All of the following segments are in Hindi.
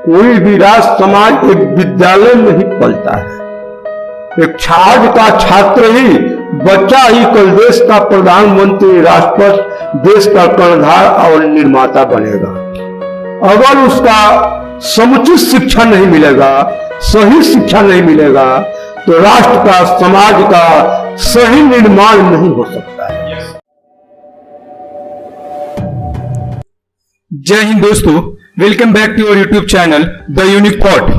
कोई भी राष्ट्र समाज एक विद्यालय में ही पलता है। एक आज का छात्र ही, बच्चा ही कल देश का प्रधानमंत्री, राष्ट्रपति, देश का कर्णधार और निर्माता बनेगा। अगर उसका समुचित शिक्षा नहीं मिलेगा, सही शिक्षा नहीं मिलेगा, तो राष्ट्र का, समाज का सही निर्माण नहीं हो सकता है। जय हिंद दोस्तों, welcome back to your YouTube channel the unique thought.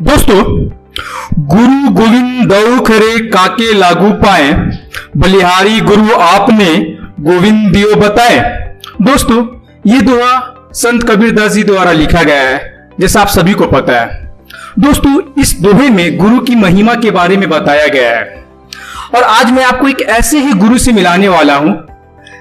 दोस्तों, गुरु गोविंद दऊ खरे काके लागू पाए, बलिहारी गुरु आपने गोविंद दियो बताए। दोस्तों, ये दोहा संत कबीरदास जी द्वारा लिखा गया है, जैसा आप सभी को पता है। दोस्तों, इस दोहे में गुरु की महिमा के बारे में बताया गया है और आज मैं आपको एक ऐसे ही गुरु से मिलाने वाला हूं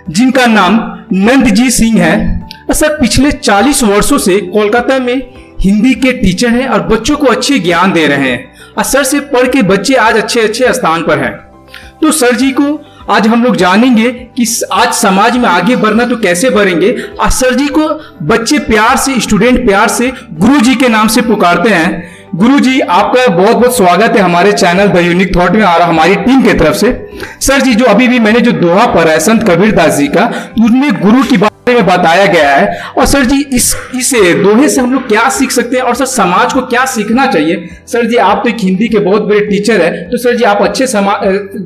जिनका नाम नंद जी सिंह है। सर पिछले 40 वर्षों से कोलकाता में हिंदी के टीचर हैं और बच्चों को अच्छे ज्ञान दे रहे हैं और सर से पढ़ के बच्चे आज अच्छे स्थान पर हैं। तो सर जी को आज हम लोग जानेंगे कि आज समाज में आगे बढ़ना तो कैसे बढ़ेंगे। और सर जी को बच्चे प्यार से, स्टूडेंट प्यार से गुरु जी के नाम से पुकारते हैं। गुरु जी, आपका बहुत बहुत स्वागत है हमारे चैनल द यूनिक थॉट में और हमारी टीम की तरफ से। सर जी, जो अभी भी मैंने जो दोहा पढ़ा है संत कबीरदास जी का, उनमें गुरु की बारे में बताया गया है। और सर जी, इस दोहे से हम लोग क्या सीख सकते हैं और सर समाज को क्या सीखना चाहिए? सर जी, आप तो एक हिंदी के बहुत बड़े टीचर है, तो सर जी आप अच्छे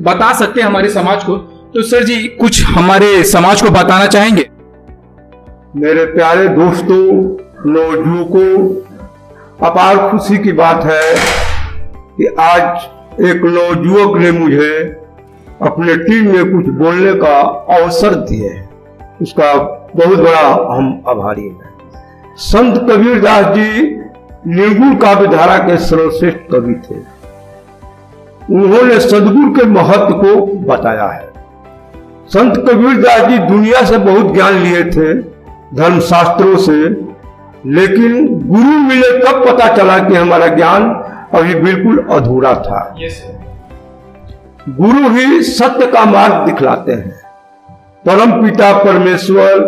बता सकते हैं हमारे समाज को। तो सर जी कुछ हमारे समाज को बताना चाहेंगे? मेरे प्यारे दोस्तों, नौजुवकों, अपार खुशी की बात है कि आज एक नौजुवक ने मुझे अपने टीम में कुछ बोलने का अवसर दिए। उसका बहुत बड़ा हम आभारी हैं। संत कबीरदास जी निर्गुण काव्य धारा के सर्वश्रेष्ठ कवि थे। उन्होंने सद्गुरु के महत्व को बताया है। संत कबीरदास जी दुनिया से बहुत ज्ञान लिए थे, धर्मशास्त्रों से, लेकिन गुरु मिले तब पता चला कि हमारा ज्ञान अभी बिल्कुल अधूरा था। गुरु ही सत्य का मार्ग दिखलाते हैं। परम पिता परमेश्वर,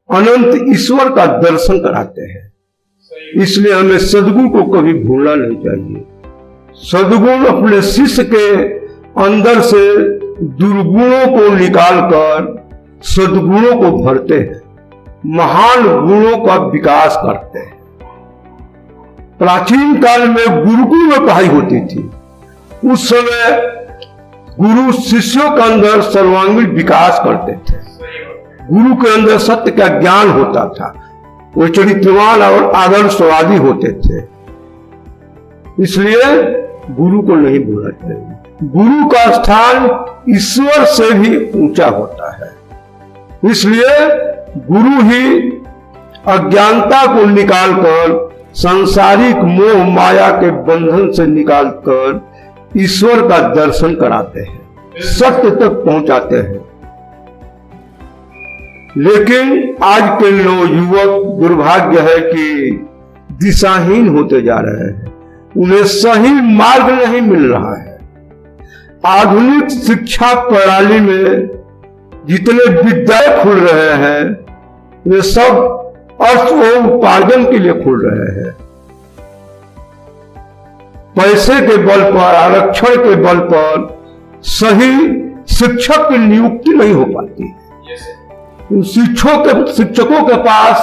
अनंत ईश्वर का दर्शन कराते हैं। इसलिए हमें सद्गुरु को कभी भूलना नहीं चाहिए। सद्गुरु अपने शिष्य के अंदर से दुर्गुणों को निकालकर सद्गुणों को भरते हैं, महान गुणों का विकास करते हैं। प्राचीन काल में गुरुकुल में पढ़ाई होती थी। उस समय गुरु शिष्यों के अंदर सर्वांगीण विकास करते थे। गुरु के अंदर सत्य का ज्ञान होता था। वो चरित्रवान और आदर्शवादी होते थे। इसलिए गुरु को नहीं भूलना चाहिए। गुरु का स्थान ईश्वर से भी ऊंचा होता है। इसलिए गुरु ही अज्ञानता को निकालकर, सांसारिक मोह माया के बंधन से निकालकर ईश्वर का दर्शन कराते हैं, सत्य तक पहुंचाते हैं। लेकिन आज के नौयुवक दुर्भाग्य है कि दिशाहीन होते जा रहे हैं। उन्हें सही मार्ग नहीं मिल रहा है। आधुनिक शिक्षा प्रणाली में जितने विद्यालय खुल रहे हैं, वे सब अर्थ और उपार्जन के लिए खुल रहे हैं। पैसे के बल पर, आरक्षण के बल पर सही शिक्षक की नियुक्ति नहीं हो पाती। शिक्षकों के पास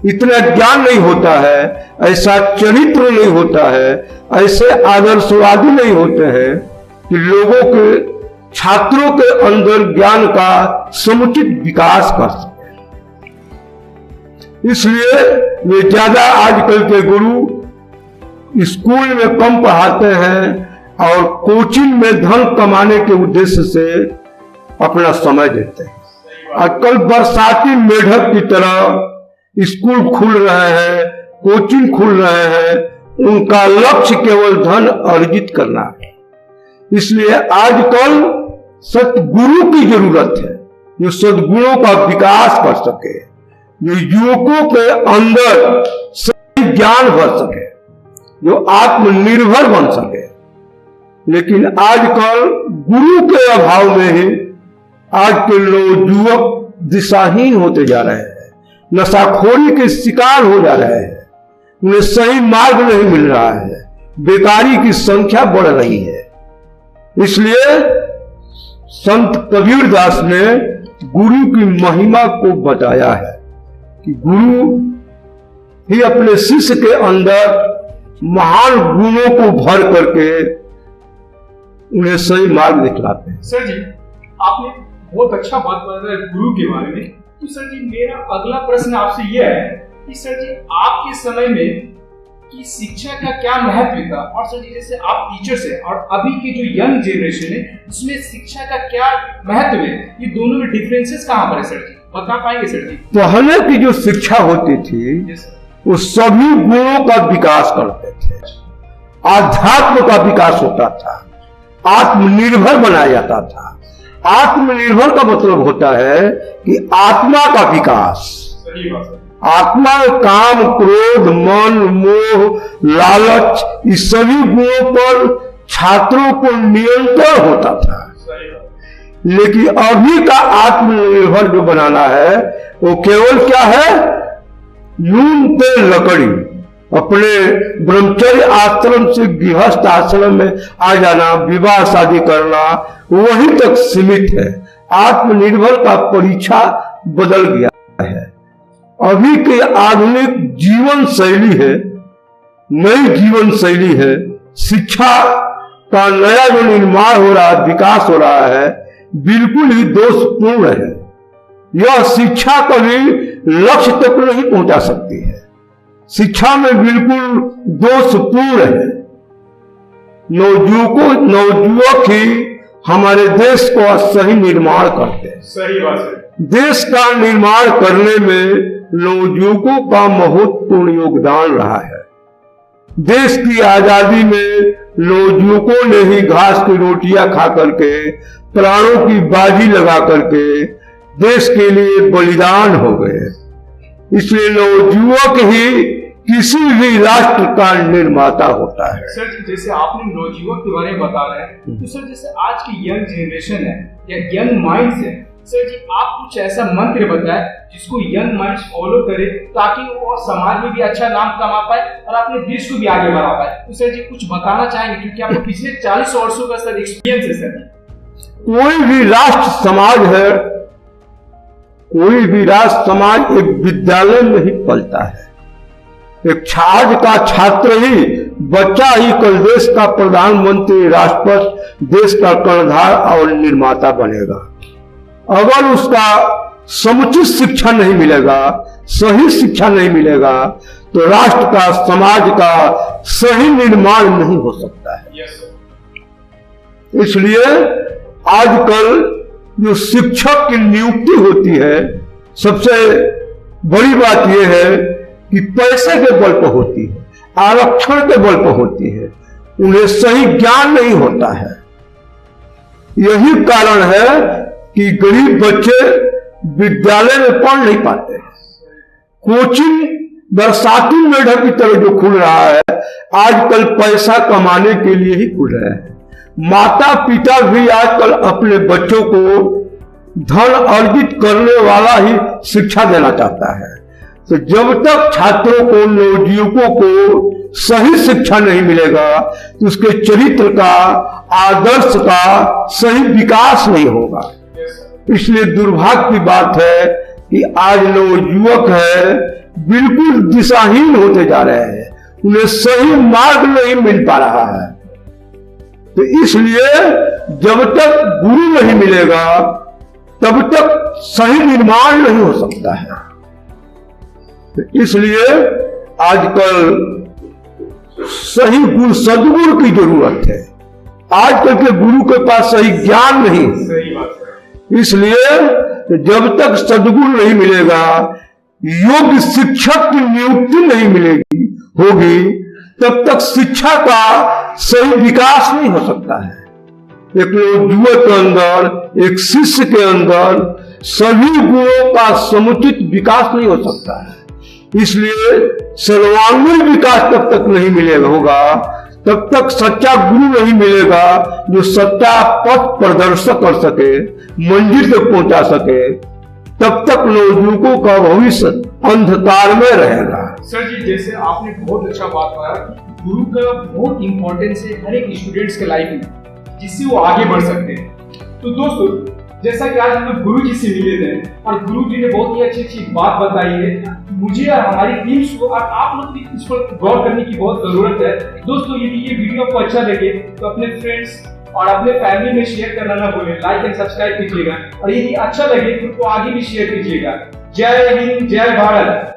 इतना ज्ञान नहीं होता है, ऐसा चरित्र नहीं होता है, ऐसे आदर्शवादी नहीं होते हैं कि लोगों के, छात्रों के अंदर ज्ञान का समुचित विकास कर सके। इसलिए वे ज्यादा आजकल के गुरु स्कूल में कम पढ़ाते हैं और कोचिंग में धन कमाने के उद्देश्य से अपना समय देते हैं। आजकल बरसाती मेढक की तरह स्कूल खुल रहे हैं, कोचिंग खुल रहे हैं। उनका लक्ष्य केवल धन अर्जित करना है। इसलिए आजकल सतगुरु की जरूरत है, जो सद्गुणों का विकास कर सके, जो युवकों के अंदर सही ज्ञान भर सके, जो आत्मनिर्भर बन सके। लेकिन आजकल गुरु के अभाव में ही आज के लोग युवक दिशाहीन होते जा रहे हैं, नशाखोरी के शिकार हो जा रहे हैं। उन्हें सही मार्ग नहीं मिल रहा है, बेकारी की संख्या बढ़ रही है। इसलिए संत कबीरदास ने गुरु की महिमा को बताया है कि गुरु ही अपने शिष्य के अंदर महान गुणों को भर करके उन्हें सही मार्ग दिखलाते हैं। सर जी, आपने बहुत अच्छा बात बताया गुरु के बारे में। तो सर जी, मेरा अगला प्रश्न आपसे यह है कि सर जी, आपके समय में कि शिक्षा का क्या महत्व था, और सर जी जैसे आप टीचर्स हैं और अभी की जो यंग जनरेशन है उसमें शिक्षा का क्या महत्व है, ये दोनों में डिफरेंसेस कहाँ पर है सर जी, बता पाएंगे सर जी? पहले की जो शिक्षा होती थी वो सभी गुणों का विकास करते थे, आध्यात्म का विकास होता था, आत्मनिर्भर बनाया जाता था। आत्मनिर्भर का मतलब होता है कि आत्मा का विकास। सही बात है। आत्मा काम, क्रोध, मन, मोह, लालच, इस सभी गुणों पर छात्रों को नियंत्रण होता था। लेकिन अभी का आत्मनिर्भर जो बनाना है वो केवल क्या है, नून तेल लकड़ी, अपने ब्रह्मचर्य आश्रम से गृहस्थ आश्रम में आ जाना, विवाह शादी करना, वहीं तक सीमित है। आत्मनिर्भर का परीक्षा बदल गया है। अभी की आधुनिक जीवन शैली है, नई जीवन शैली है, शिक्षा का नया जो निर्माण हो रहा है, विकास हो रहा है, बिल्कुल ही दोषपूर्ण है। यह शिक्षा कभी लक्ष्य तक नहीं पहुंचा सकती है। शिक्षा में बिल्कुल दोषपूर्ण है। नवयुवक ही हमारे देश को सही निर्माण करते हैं। सही बात है। देश का निर्माण करने में नवयुवकों का महत्वपूर्ण योगदान रहा है। देश की आजादी में नवयुवकों ने ही घास की रोटियां खा करके, प्राणों की बाजी लगा करके देश के लिए बलिदान हो गए। इसलिए नवयुवक ही किसी भी राष्ट्र का निर्माता होता है। सर जैसे आपने नवयुवक के बारे में बता रहे हैं, तो सर जैसे आज की यंग जनरेशन है या यंग माइंड्स है, सर जी आप कुछ ऐसा मंत्र बताएं जिसको यंग माइंड्स फॉलो करे ताकि वो समाज में भी अच्छा नाम कमा पाए और अपने देश को भी आगे बढ़ा पाए। तो सर जी कुछ बताना चाहेंगे, क्योंकि आपको पिछले 40 वर्षों का सर एक्सपीरियंस है। सर कोई भी राष्ट्र समाज है, कोई भी राष्ट्र समाज एक विद्यालय में ही पलता है। एक आज का छात्र ही, बच्चा ही कल देश का प्रधानमंत्री, राष्ट्रपति, देश का कर्णधार और निर्माता बनेगा। अगर उसका समुचित शिक्षा नहीं मिलेगा, सही शिक्षा नहीं मिलेगा, तो राष्ट्र का, समाज का सही निर्माण नहीं हो सकता है। इसलिए आजकल जो शिक्षक की नियुक्ति होती है, सबसे बड़ी बात यह है कि पैसे के बल पर होती है, आरक्षण के बल पर होती है, उन्हें सही ज्ञान नहीं होता है। यही कारण है कि गरीब बच्चे विद्यालय में पढ़ नहीं पाते। कोचिंग बरसाती मेढक की तरह जो खुल रहा है, आजकल पैसा कमाने के लिए ही खुल रहे हैं। माता पिता भी आजकल अपने बच्चों को धन अर्जित करने वाला ही शिक्षा देना चाहता है। तो जब तक छात्रों को, नवयुवकों को सही शिक्षा नहीं मिलेगा तो उसके चरित्र का, आदर्श का सही विकास नहीं होगा। इसलिए दुर्भाग्य की बात है कि आज नवयुवक है बिल्कुल दिशाहीन होते जा रहे हैं, उन्हें सही मार्ग नहीं मिल पा रहा है। तो इसलिए जब तक गुरु नहीं मिलेगा तब तक सही निर्माण नहीं हो सकता है। तो इसलिए आजकल सही गुरु, सदगुरु की जरूरत है। आजकल के गुरु के पास सही ज्ञान नहीं है। इसलिए जब तक सदगुरु नहीं मिलेगा, योग्य शिक्षक की नियुक्ति नहीं मिलेगी होगी, तब तक शिक्षा का सही विकास नहीं हो सकता है। एक नवयुवक के अंदर, एक शिष्य के अंदर सभी गुणों का समुचित विकास नहीं हो सकता है। इसलिए सर्वांगीण विकास तब तक नहीं मिलेगा होगा, तब तक सच्चा गुरु नहीं मिलेगा जो सच्चा पथ प्रदर्शक कर सके, मंजिल तक पहुंचा सके। तब तक नवयुवकों का भविष्य अंधकार में रहेगा। सर जी, जैसे आपने बहुत अच्छा बात कहा, गुरु का बहुत इंपॉर्टेंस है हर एक स्टूडेंट्स के लाइफ में, जिससे वो आगे बढ़ सकते हैं। तो दोस्तों, जैसा कि आज हम लोग गुरु जी से मिले थे और गुरु जी ने बहुत ही अच्छी बात बताई है, मुझे और हमारी टीम को और आप लोग भी इस पर गौर करने की बहुत जरूरत है। दोस्तों, यदि ये वीडियो आपको अच्छा लगे तो अपने फ्रेंड्स और अपने फैमिली में शेयर करना ना भूलें, लाइक एंड सब्सक्राइब कीजिएगा और यदि अच्छा लगे तो आगे भी शेयर कीजिएगा। जय हिंद, जय भारत।